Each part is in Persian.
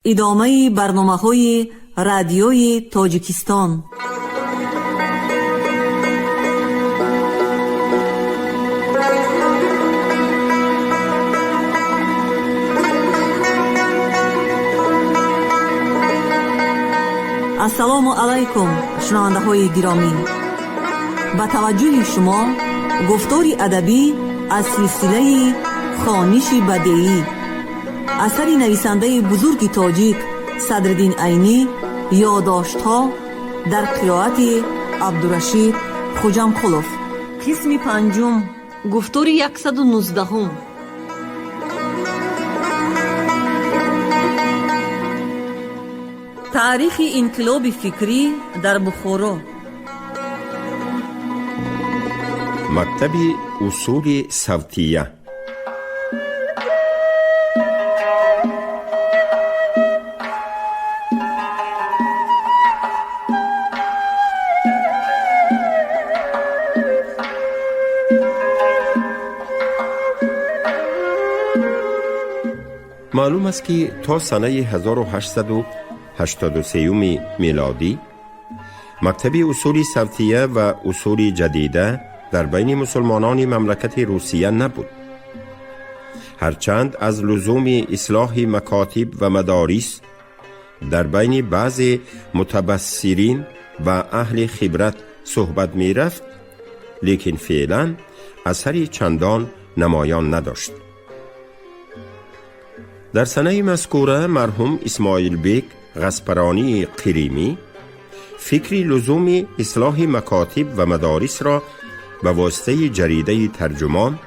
ادامه برنامه‌های رادیوی تاجیکستان. السلام علیکم شنونده های گرامی، با توجه شما گفتاری ادبی از سلسله خوانش بدیعی اثر نویسنده بزرگ تاجیک صدرالدین عینی، یادداشت‌ها در قرائت عبدالرشید خوجامقلوف. قسم پنجم، گفتاری 119. تاریخ انقلاب فکری در بخارا. مکتب اصول صوتیه. معلوم است که تا سنه 1883 میلادی مکتب اصول صوتیه و اصول جدیده در بین مسلمانان مملکت روسیه نبود. هرچند از لزوم اصلاح مکاتب و مدارس در بین بعض متبصرین و اهل خبرت صحبت می رفت، لیکن فعلا اثری چندان نمایان نداشت. در سنه مذکوره مرحوم اسماعیل بیگ غسپرانی قریمی فکری لزوم اصلاح مکاتب و مدارس را به واسطه جریده ترجمان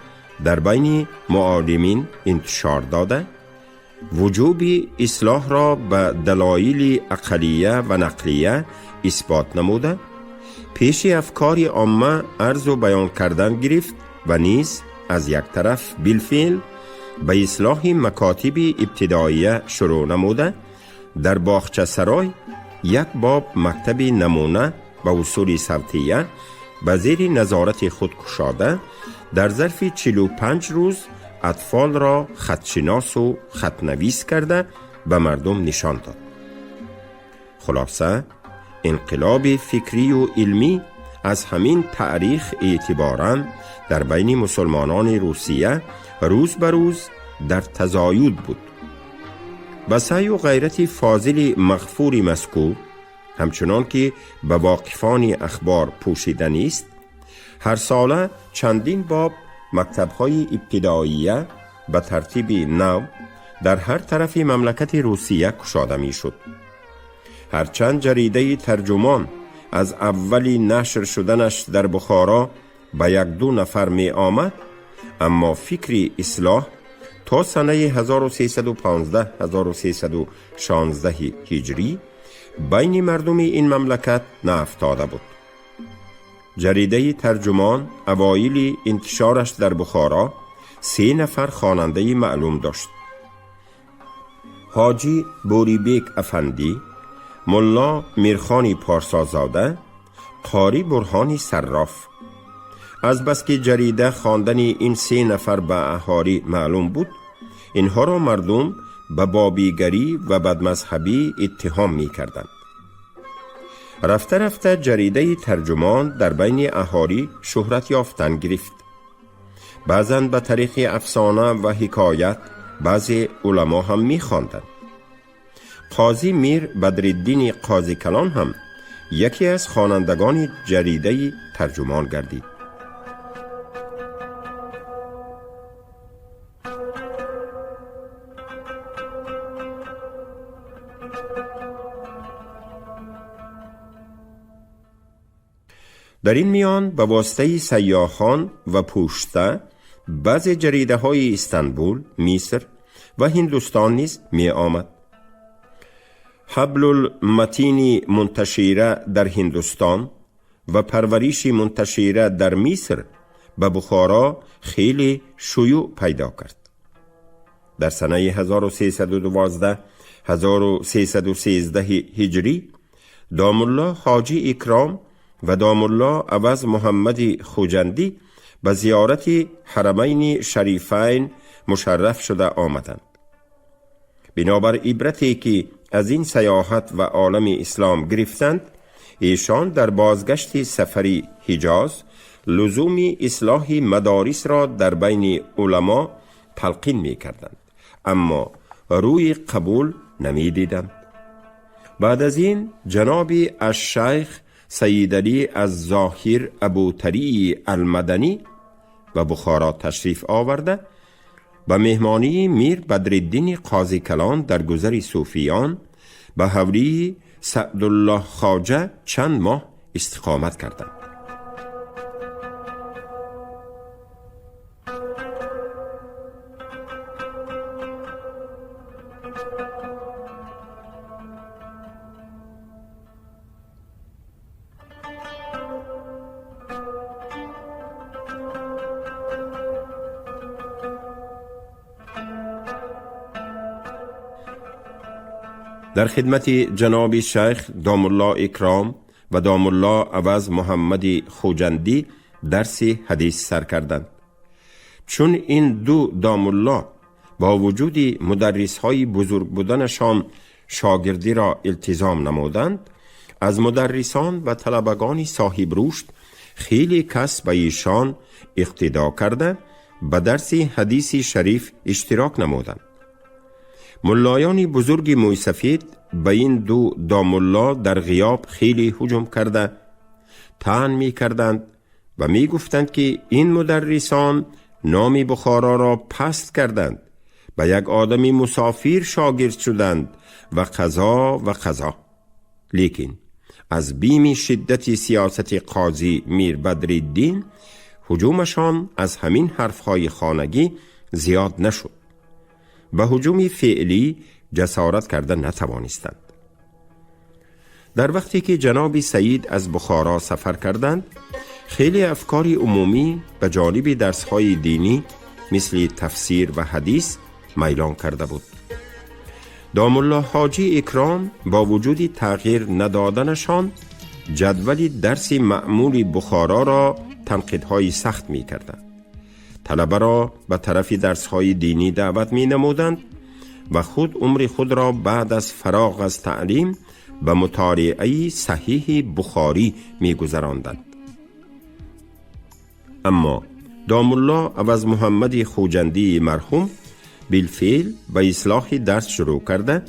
در بین معلمین انتشار داده، وجوب اصلاح را به دلایل عقلیه و نقلیه اثبات نموده، پیش افکار عامه عرض و بیان کردن گرفت و نیز از یک طرف بالفعل به اصلاح مکاتب ابتداییه شروع نموده، در باغچه سرای یک باب مکتب نمونه به اصول صوتیه به زیر نظارت خود کشاده، در ظرف 45 روز اطفال را خطشناس و خطنویس کرده به مردم نشان داد. خلاصه انقلاب فکری و علمی از همین تاریخ اعتباراً در بین مسلمانان روسیه روز به روز در تزاید بود. با سعی و غیرت فاضل مغفور مذکور، همچنان که به واقفان اخبار پوشیده نیست، هر ساله چندین باب مکتب‌های ابتداییه به ترتیب نو در هر طرف مملکت روسیه گشاده می‌شد. هرچند جریده ترجمان از اولی نشر شدنش در بخارا به 1-2 نفر می آمد، اما فکر اصلاح تا سنه 1315-1316 هجری بین مردم این مملکت نافتاده بود. جریده ترجمان اوایل انتشارش در بخارا 3 نفر خواننده معلوم داشت: حاجی بوریبیک افندی، ملا میرخانی پارسازاده، قاری برهانی صراف. از بس که جریده خواندن این 3 نفر به اهالی معلوم بود، اینها را مردم به بابیگری و بدمذهبی اتهام می کردند. رفته رفته جریده ترجمان در بین اهالی شهرت یافتن گرفت. بعضن به طریق افسانه و حکایت بعضی علما هم می خواندند. قاضی میر بدرالدین قاضی کلان هم یکی از خوانندگان جریده ترجمان گردید. در این میان به واسطه سیاحان و پوشته بعضی جریده های استانبول، مصر و هندوستان نیز می آمد. حبل المتین منتشره در هندوستان و پرورش منتشره در مصر به بخارا خیلی شیوع پیدا کرد. در سنه 1312 1313 هجری دامالله حاجی اکرام و دامالله عوض محمد خوجندی به زیارت حرمین شریفین مشرف شده آمدند. بنابر عبرتی که از این سیاحت و عالم اسلام گرفتند، ایشان در بازگشت سفری حجاز لزوم اصلاح مدارس را در بین علما تلقین می کردند، اما روی قبول نمی دیدند. بعد از این جناب الشیخ سید علی از ظاهر ابوطری المدنی و بخارا تشریف آورده و مهمانی میر بدرالدین قاضی کلان در گذر صوفیان به حولی سعدالله خواجه چند ماه استقامت کردند. در خدمت جناب شیخ دام الله اکرام و دام الله عوض محمد خوجندی درس حدیث سر کردند. چون این دو دام الله با وجود مدرس های بزرگ بودنشان شاگردی را التزام نمودند، از مدرسان و طلبگان صاحب رشد خیلی کس به ایشان اقتدا کرده به درس حدیث شریف اشتراک نمودند. ملایان بزرگ موی سفید به این دو دام الله در غیاب خیلی هجوم کرده طعن می کردند و می گفتند که این مدرسان نام بخارا را پست کردند، به یک آدمی مسافر شاگرد شدند و قضا. لیکن از بیم شدت سیاست قاضی میر بدرالدین هجومشان از همین حرفهای خانگی زیاد نشد. به هجوم فعلی جسارت کرده نتوانستند. در وقتی که جناب سید از بخارا سفر کردند، خیلی افکار عمومی به جانب درس‌های دینی مثل تفسیر و حدیث میلان کرده بود. دام الله حاجی اکرام با وجود تغییر ندادنشان جدول درس معمول بخارا را تنقیدهای سخت می کردند. طلبه را به طرف درس‌های دینی دعوت می نمودند و خود عمر خود را بعد از فراغ از تعلیم به مطالعه صحیح بخاری می گذراندند. اما دام الله عوض محمد خوجندی مرحوم بالفعل به اصلاح درس شروع کرده،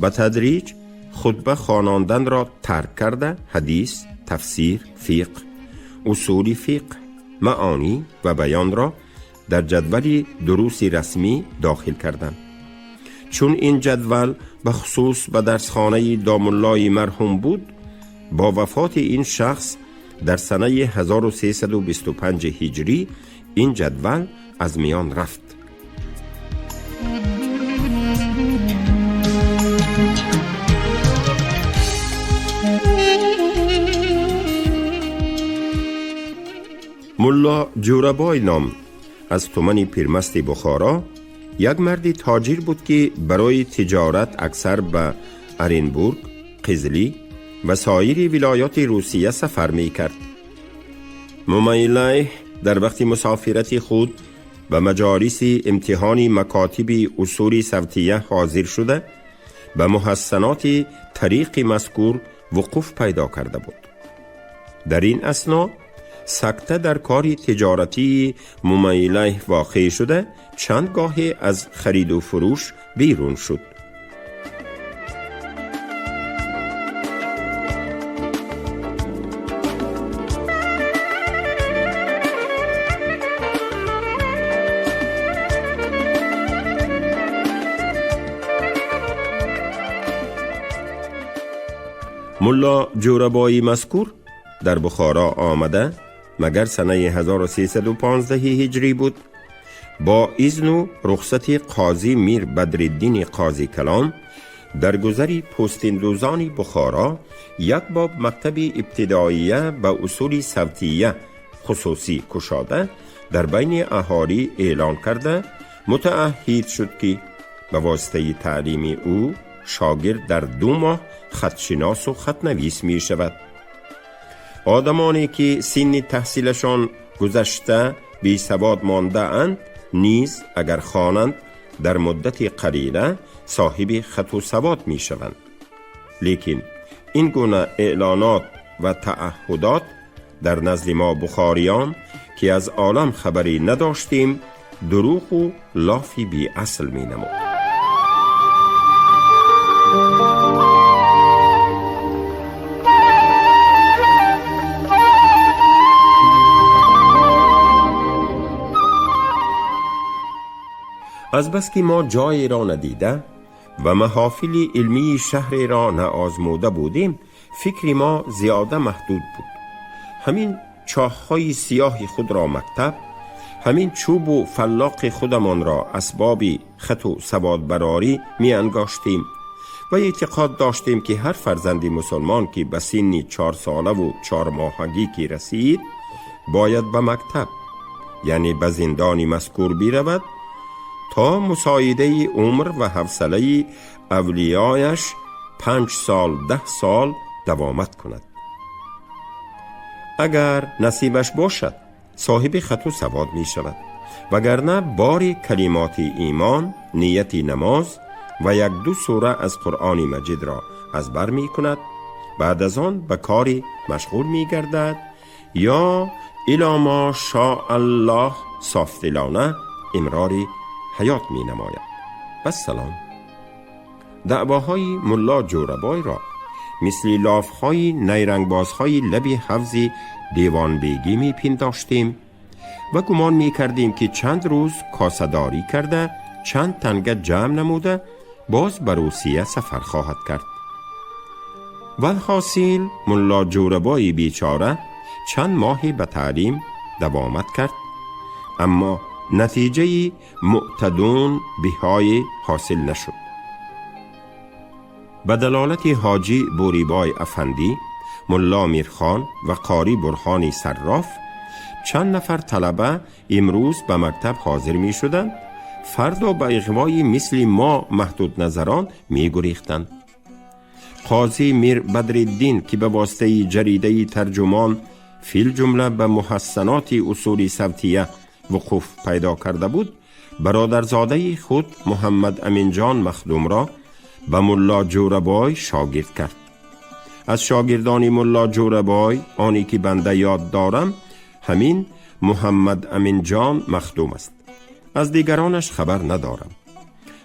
به تدریج خطبه خواندن را ترک کرده حدیث، تفسیر، فقه، اصول فقه، معانی و بیان را در جدول دروس رسمی داخل کردند. چون این جدول بخصوص به درسخانه دام الله مرحوم بود، با وفات این شخص در سنه 1325 هجری این جدول از میان رفت. ملا جوربای نام از تومن پیرمست بخارا یک مردی تاجر بود که برای تجارت اکثر به ارنبورگ، قزلی و سایر ولایات روسیه سفر می کرد. ممیله در وقت مسافرت خود به مجالس امتحان مکاتب اصول صوتیه حاضر شده به محسنات طریق مذکور وقوف پیدا کرده بود. در این اثنا سکته در کار تجارتی ممیله واقع شده چند گاهی از خرید و فروش بیرون شد. ملا جوربایی مذکور در بخارا آمده مگر سنه 1315 هجری بود. با اذن و رخصت قاضی میر بدرالدین قاضی کلان در گذری پست‌اندوزان بخارا یک باب مکتب ابتداییه به اصول صوتیه خصوصی کشاده در بین اهالی اعلان کرده متعهد شد که به واسطه تعلیم او شاگرد در 2 ماه خطشناس و خطنویس می شود. آدمانی که سن تحصیلشان گذشته بی سواد مانده اند نیز اگر خوانند در مدت قلیله صاحب خط و سواد می شوند. لیکن این گونه اعلانات و تعهدات در نزد ما بخاریان که از عالم خبری نداشتیم دروغ و لافی بی اصل می نمود. از بس که ما جای را ندیده و محافل علمی شهر را نآزموده بودیم، فکر ما زیاده محدود بود. همین چاه‌های سیاه خود را مکتب، همین چوب و فلاق خودمان را اسباب خط و سواد براری می انگاشتیم و اعتقاد داشتیم که هر فرزند مسلمان که به سن 4 ساله و 4 ماهگی که رسید باید به مکتب، یعنی به زندان مذکور برود تا مساعده عمر و حوصله اولیایش 5 سال 10 سال دوامت کند. اگر نصیبش باشد صاحب خط و سواد می شود، وگرنه بار کلمات ایمان، نیت نماز و 1-2 سوره از قرآن مجید را از بر می کند. بعد از آن به کاری مشغول می گردد یا الی ما شاء الله صافدلانه امرار حیات می نماید. بس سلام. دعواهای ملا جوربای را مثل لافهای نیرنگبازهای لب حوض دیوان بیگی می پنداشتیم و گمان می کردیم که چند روز کاسداری کرده، چند تنگه جمع نموده باز به روسیه سفر خواهد کرد. والحاصل ملا جوربای بیچاره چند ماهی به تعلیم دوامت کرد، اما نتیجه معتدون بهای حاصل نشد. به دلالت حاجی بوریبای افندی، ملا میرخان و قاری برهانی صراف، چند نفر طلبه امروز به مکتب حاضر می شدند، فردا به اغوای مثل ما محدود نظران می گریختند. قاضی میر بدرالدین که به واسطه جریده ترجمان فی الجمله به محسنات اصول صوتیه وقوف پیدا کرده بود، برادرزاده خود محمد امین جان مخدوم را به ملا جوربای شاگرد کرد. از شاگردان ملا جوربای آنی که بنده یاد دارم همین محمد امین جان مخدوم است. از دیگرانش خبر ندارم.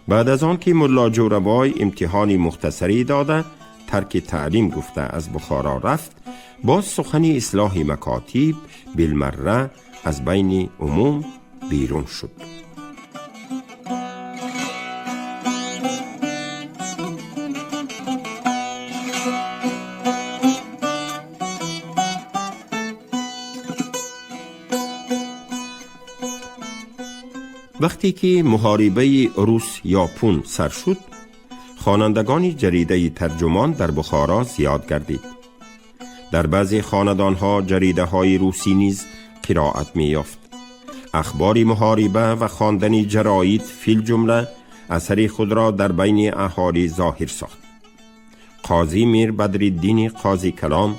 بعد از آن که ملا جوربای امتحانی مختصری داده ترک تعلیم گفته از بخارا رفت، باز سخن اصلاح مکاتب بالمره از بین عموم بیرون شد. وقتی که محاربه روس یاپون سر شد، خوانندگان جریده ترجمان در بخارا زیاد گردید. در بعضی خاندانها جریده های روسی نیز قرائت می یافت. اخبار محاربه و خواندن جراید فی الجمله اثر خود را در بین اهالی ظاهر ساخت. قاضی میر بدرالدین قاضی کلام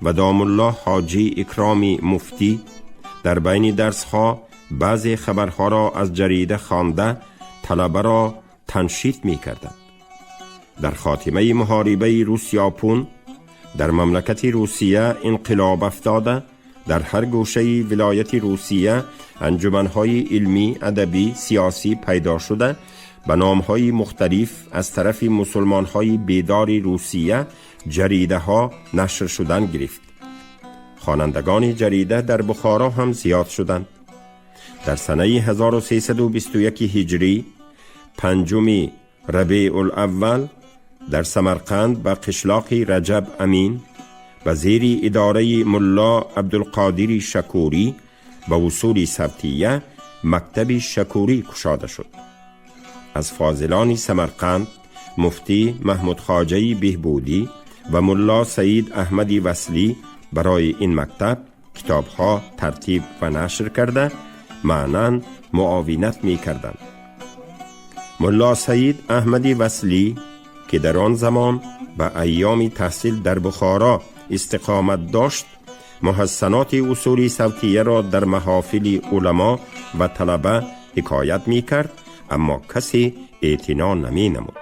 و دام الله حاجی اکرامی مفتی در بین درسها بعضی خبرها را از جریده خوانده طلبه را تنشیط می کردند. در خاتمه محاربه روس یاپون در مملکت روسیه انقلاب افتاده، در هر گوشه ولایت روسیه انجمنهای علمی، ادبی، سیاسی پیدا شده، به نامهای مختلف از طرف مسلمانهای بیدار روسیه جریده ها نشر شدن گرفت. خوانندگان جریده در بخارا هم زیاد شدند. در سنه 1321 هجری 5 ربیع الاول در سمرقند به قشلاق رجب امین به زیر اداره ملا عبدالقادر شکوری به اصول صوتیه مکتب شکوری گشاده شد. از فاضلان سمرقند مفتی محمود خواجه بهبودی و ملا سید احمدی وصلی برای این مکتب کتابها ترتیب و نشر کرده معناً معاونت می کردند. ملا سید احمدی وصلی که در آن زمان به ایام تحصیل در بخارا استقامت داشت، محسنات اصول صوتیه را در محافل علما و طلبه حکایت می کرد، اما کسی اعتنا نمی نمود.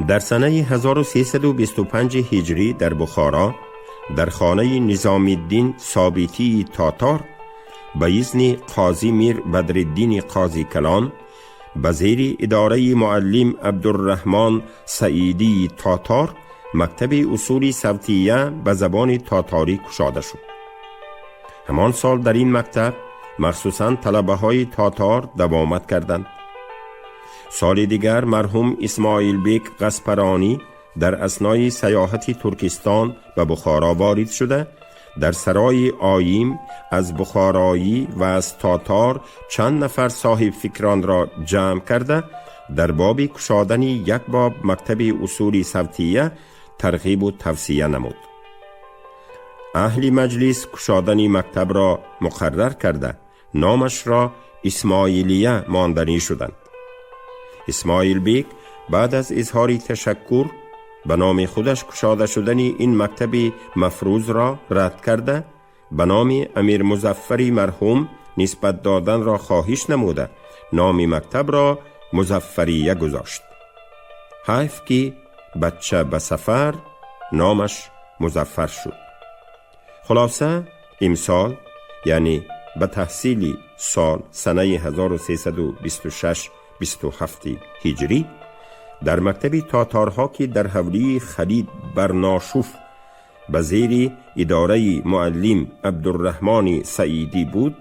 در سنه 1325 هجری در بخارا در خانه نظام الدین ثابتی تاتار به اذن قاضی میر بدرالدین قاضی کلان به زیر اداره معلم عبدالرحمن سعیدی تاتار مکتب اصول صوتیه به زبان تاتاری گشاده شد. همان سال در این مکتب مخصوصاً طلبه های تاتار دوامت کردند. سال دیگر مرحوم اسماعیل بیک غسپرانی در اثنای سیاحت ترکستان به بخارا وارد شده در سرای آییم از بخارایی و از تاتار چند نفر صاحب فکران را جمع کرده در باب گشادن یک باب مکتب اصول صوتیه ترغیب و توصیه نمود. اهل مجلس گشادن مکتب را مقرر کرده نامش را اسماعیلیه ماندنی شدند. اسماعیل بیک بعد از اظهار تشکر به نام خودش گشاده شدن این مکتب مفروض را رد کرده به نام امیر مظفری مرحوم نسبت دادن را خواهش نموده نام مکتب را مظفریه گذاشت. حیف که بچه به سفر نامش مظفر شد. خلاصه امسال یعنی به تحصیل سال سنه 1326-27 هجری در مکتب تاتارها که در حولی خلید برناشوف به زیر اداره معلم عبدالرحمن سعیدی بود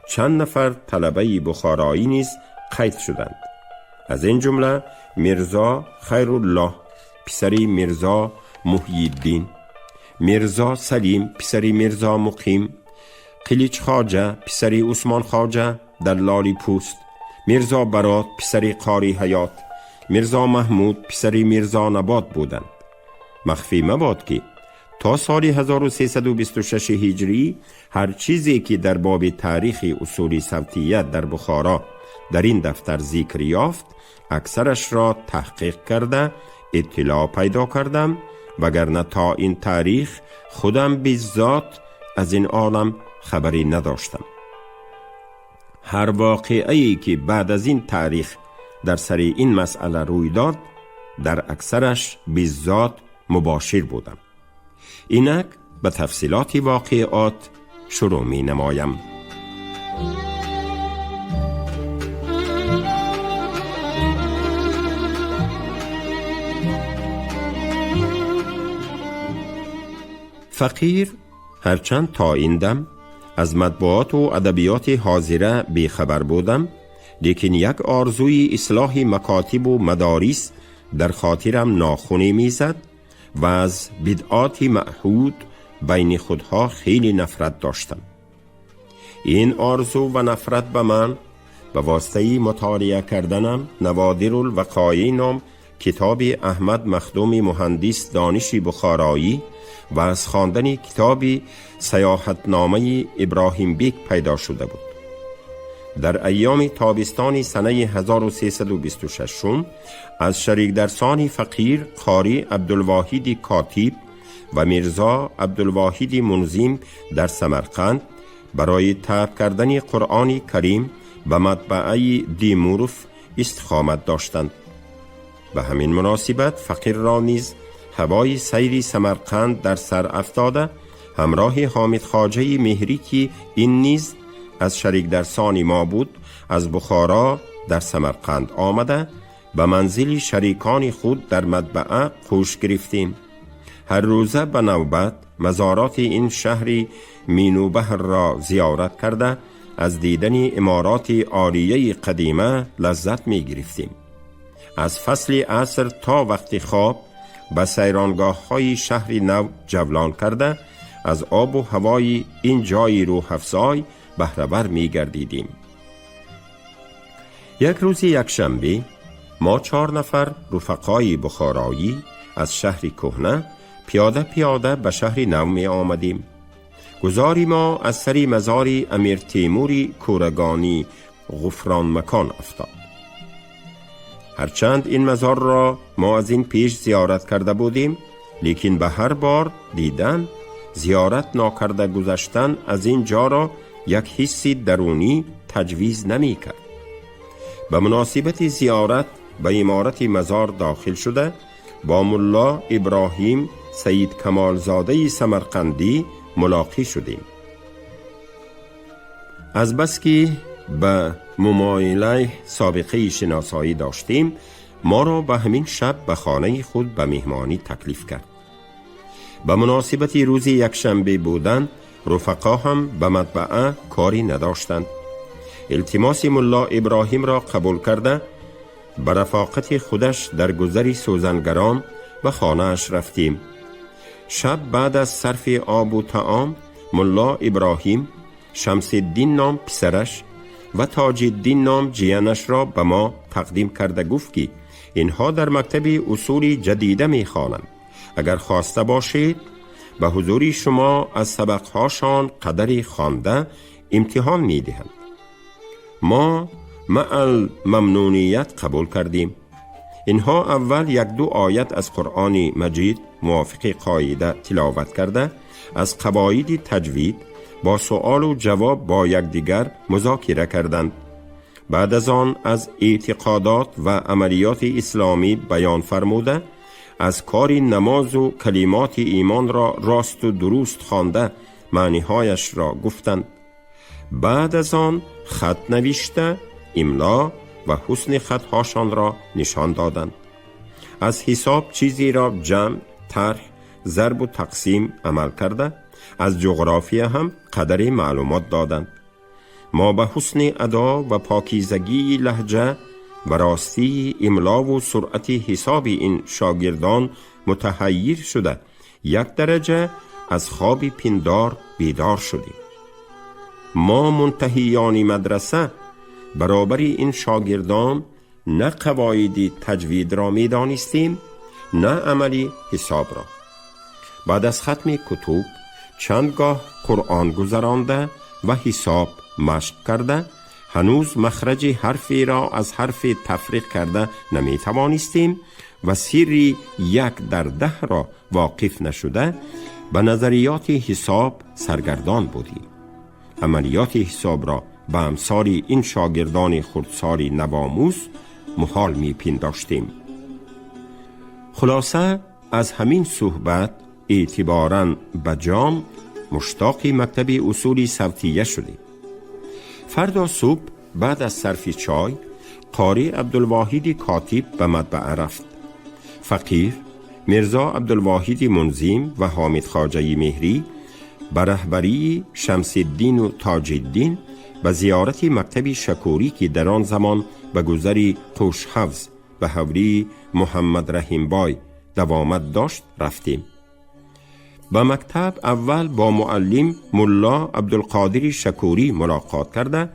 چند نفر طلبه بخارایی نیز قید شدند. از این جمله میرزا خیرالله پسر میرزا محی الدین، میرزا سلیم پسر میرزا مقیم، قلیچ خواجه پسر عثمان خواجه دلالی پوست، میرزا برات پسر قاری حیات، میرزا محمود پسر میرزا نبات بودند. مخفی مباد که تا سال 1326 هجری هر چیزی که در باب تاریخ اصول صوتیت در بخارا در این دفتر ذکر یافت اکثرش را تحقیق کرده اطلاع پیدا کردم، وگرنه تا این تاریخ خودم بذات از این عالم خبری نداشتم. هر واقعه‌ای که بعد از این تاریخ در سر این مسئله روی داد در اکثرش بذات مباشر بودم. اینک به تفصیلات واقعات شروع می نمایم. فقیر هرچند تا این دم از مطبوعات و ادبیات حاضره بیخبر بودم، لیکن یک آرزوی اصلاح مکاتب و مدارس در خاطرم ناخونی میزد و از بدعات معهود بین خودها خیلی نفرت داشتم. این آرزو و نفرت به من به واسطه مطالعه کردنم نوادر الوقایع نام کتاب احمد مخدوم مهندس دانشی بخارایی و از خواندن کتاب سیاحتنامه ابراهیم بیک پیدا شده بود. در ایام تابستان سنه 1326 از شریک درسان فقیر قاری عبدالواحد کاتب و میرزا عبدالواحد منظم در سمرقند برای طبع کردن قرآن کریم به مطبعه دیمورف استقامت داشتند. به همین مناسبت فقیر را نیز هوای سیری سمرقند در سر افتاده همراه حامد خواجه مهری که این نیز از شریک درسان ما بود از بخارا در سمرقند آمده به منزل شریکان خود در مطبعه قوش گرفتیم. هر روزه به نوبت مزارات این شهر مینوبهر را زیارت کرده از دیدن امارات عالیه قدیمه لذت می گرفتیم. از فصل عصر تا وقت خواب به سیرانگاه های شهر نو جولان کرده از آب و هوای این جای روح افزای بهره‌ور می گردیدیم. یک روز یکشنبه ما 4 نفر رفقای بخارایی از شهر کهنه پیاده به شهر نو می آمدیم. گذاری ما از سری مزار امیر تیمور کورگانی غفران مکان افتاد. هرچند این مزار را ما از این پیش زیارت کرده بودیم، لیکن به هر بار دیدن زیارت ناکرده گذشتن از این جا را یک حسی درونی تجویز نمی کرد. به مناسبت زیارت به عمارت مزار داخل شده با ملا ابراهیم سید کمالزاده سمرقندی ملاقی شدیم. از بس که به ممایله سابقه شناسایی داشتیم، ما را به همین شب به خانه خود به مهمانی تکلیف کرد. به مناسبت روز یکشنبه بودن، رفقا هم به مطبعه کاری نداشتند. التماس ملا ابراهیم را قبول کرده به رفاقت خودش در گذری سوزنگران به خانه اش رفتیم. شب بعد از صرف آب و طعام، ملا ابراهیم شمس الدین نام پسرش و تاج الدین نام جیانش را به ما تقدیم کرده گفت که اینها در مکتب اصول جدیده می خوانند. اگر خواسته باشید به حضور شما از سبقهاشان قدری خوانده امتحان می دهند. ما مع ممنونیت قبول کردیم. اینها اول یک دو آیت از قرآن مجید موافق قاعده تلاوت کرده، از قواعد تجوید با سؤال و جواب با یکدیگر مذاکره کردند. بعد از آن از اعتقادات و عملیات اسلامی بیان فرموده، از کار نماز و کلمات ایمان را راست و درست خوانده معنیهایش را گفتند. بعد از آن خط نوشته، املا و حسن خطهاشان را نشان دادند. از حساب چیزی را جمع، طرح، ضرب و تقسیم عمل کرده، از جغرافیا هم قدری معلومات دادند. ما به حسن ادا و پاکیزگی لهجه و راستی املا و سرعت حساب این شاگردان متحیر شده یک درجه از خواب پندار بیدار شدیم. ما منتهیان مدرسه برابر این شاگردان نه قواعد تجوید را می دانستیم، نه عملی حساب را. بعد از ختم کتب چندگاه قرآن گذرانده و حساب مشق کرده، هنوز مخرج حرفی را از حرف تفریق کرده نمی توانستیم و سری 1/10 را واقف نشده به نظریات حساب سرگردان بودیم. عملیات حساب را به امثال این شاگردان خردسال نوآموز محال می پنداشتیم. خلاصه از همین صحبت اعتباراً بجام مشتاق مکتب اصول صوتیه شدیم. فردا صبح بعد از صرف چای، قاری عبدالواحد کاتب به مطبعه رفت. فقیر مرزا عبدالواحد منظم و حامد خواجه مهری به رهبری شمس الدین و تاج الدین به زیارت مکتب شکوری که در آن زمان به گذری قوش‌حفظ به حوری محمد رحیم بای دوامت داشت رفتیم. به مکتب اول با معلم ملا عبدالقادر شکوری ملاقات کرده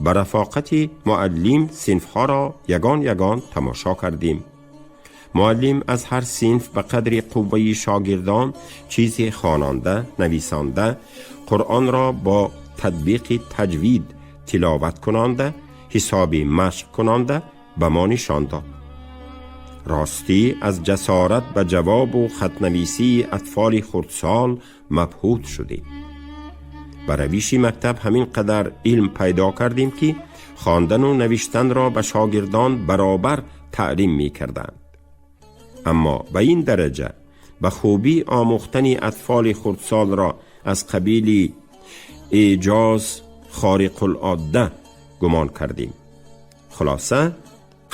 به رفاقت معلم صنفها را یگان یگان تماشا کردیم. معلم از هر صنف به قدر قوه شاگردان چیزی خواننده، نویسنده، قرآن را با تطبیق تجوید تلاوت کننده، حسابی مشق کننده به ما نشان داد. راستی از جسارت به جواب و خطنویسی اطفال خردسال مبهوت شدیم. به روش مکتب همین قدر علم پیدا کردیم که خواندن و نوشتن را به شاگردان برابر تعلیم می کردند. اما به این درجه به خوبی آموختن اطفال خردسال را از قبیل اعجاز خارق العاده گمان کردیم. خلاصه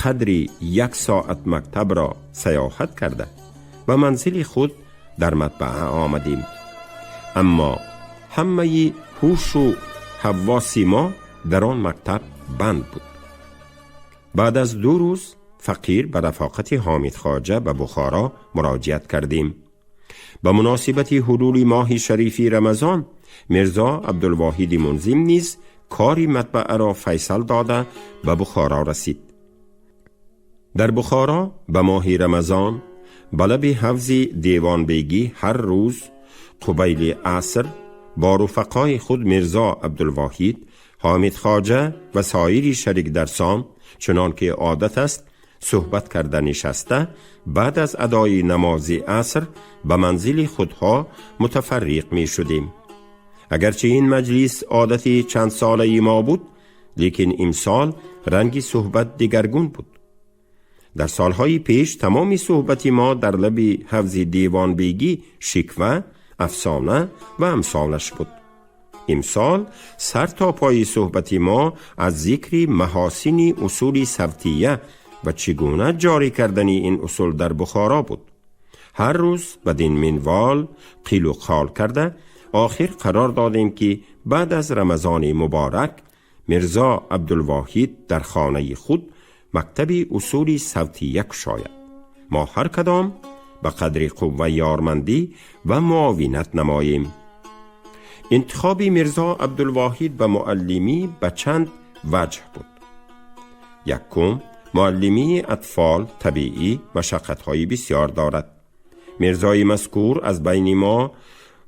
قدری 1 ساعت مکتب را سیاحت کرده و منزل خود در مطبعه آمدیم. اما همه هوش و حواس ما در آن مکتب بند بود. بعد از 2 روز فقیر به رفاقت حامد خواجه به بخارا مراجعت کردیم. به مناسبت حلول ماه شریفی رمضان، مرزا عبدالواحد منظم نیز کاری مطبعه را فیصل داده به بخارا رسید. در بخارا به ماه رمضان به لب حوض دیوان بیگی هر روز قبیل عصر با رفقای خود مرزا عبدالواحد، حامد خواجه و سایر شریک درسان چنان که عادت است صحبت کرده نشسته، بعد از ادای نماز عصر به منزل خودها متفرق می شدیم. اگرچه این مجلس عادتی چند ساله ما بود، لیکن امسال رنگی صحبت دیگرگون بود. در سالهای پیش تمامی صحبت ما در لب حوض دیوان بیگی شکوه، افسانه و امثالش بود. امسال سر تا پای صحبت ما از ذکر محاسن اصول صوتیه و چگونه جاری کردن این اصول در بخارا بود. هر روز بدین منوال قیل و قال کرده آخر قرار دادیم که بعد از رمضان مبارک میرزا عبدالواحد در خانه خود مکتب اصول صوتیه شاید. ما هر کدام به قدر قوه یارمندی و معاونت نماییم. انتخاب میرزا عبدالواحد به معلمی به چند وجه بود. یکم، معلمی اطفال طبیعی مشقت‌های بسیار دارد. میرزای مذکور از بین ما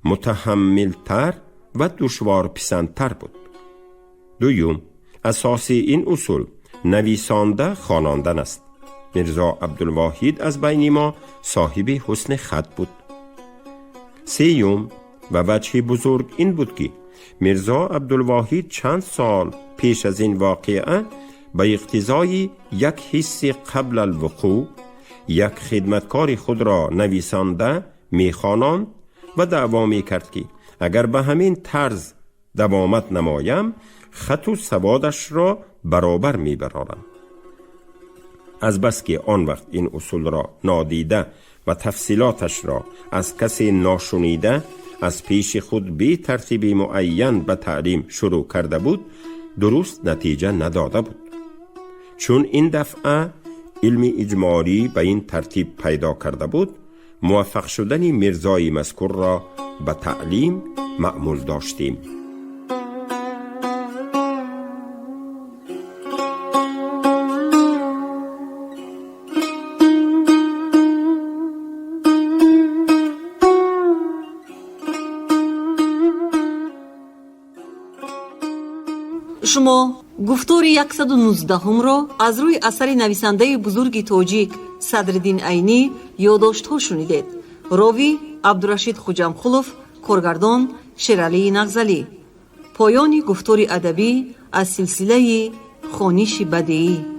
متحملتر و دشوار پسندتر بود. دوم، اساس این اصول نویسنده خوانندن است. میرزا عبدالواحد از بین ما صاحب حسن خط بود. سوم و وجه بزرگ این بود که میرزا عبدالواحد چند سال پیش از این واقعه به اقتضای یک حس قبل الوقوع یک خدمتکار خود را نویسنده میخواند و دعوا میکرد که اگر به همین طرز دوامت نمایم خط و سوادش را برابر میبرارم. از بس که آن وقت این اصول را نادیده و تفصیلاتش را از کسی ناشنیده از پیش خود بی ترتیب معین به تعلیم شروع کرده بود، درست نتیجه نداده بود. چون این دفعه علم اجمالی به این ترتیب پیدا کرده بود، موفق شدن میرزای مذکور را به تعلیم مأمول داشتیم. شما گفتار 119 را از روی اثر نویسنده بزرگ تاجیک صدرالدین عینی یادداشت‌ها شنیدید. راوی عبدالرشید خوجمخلوف، کارگردان شیرعلی نغزلی. پایان گفتار ادبی از سلسله خوانش بدیعی.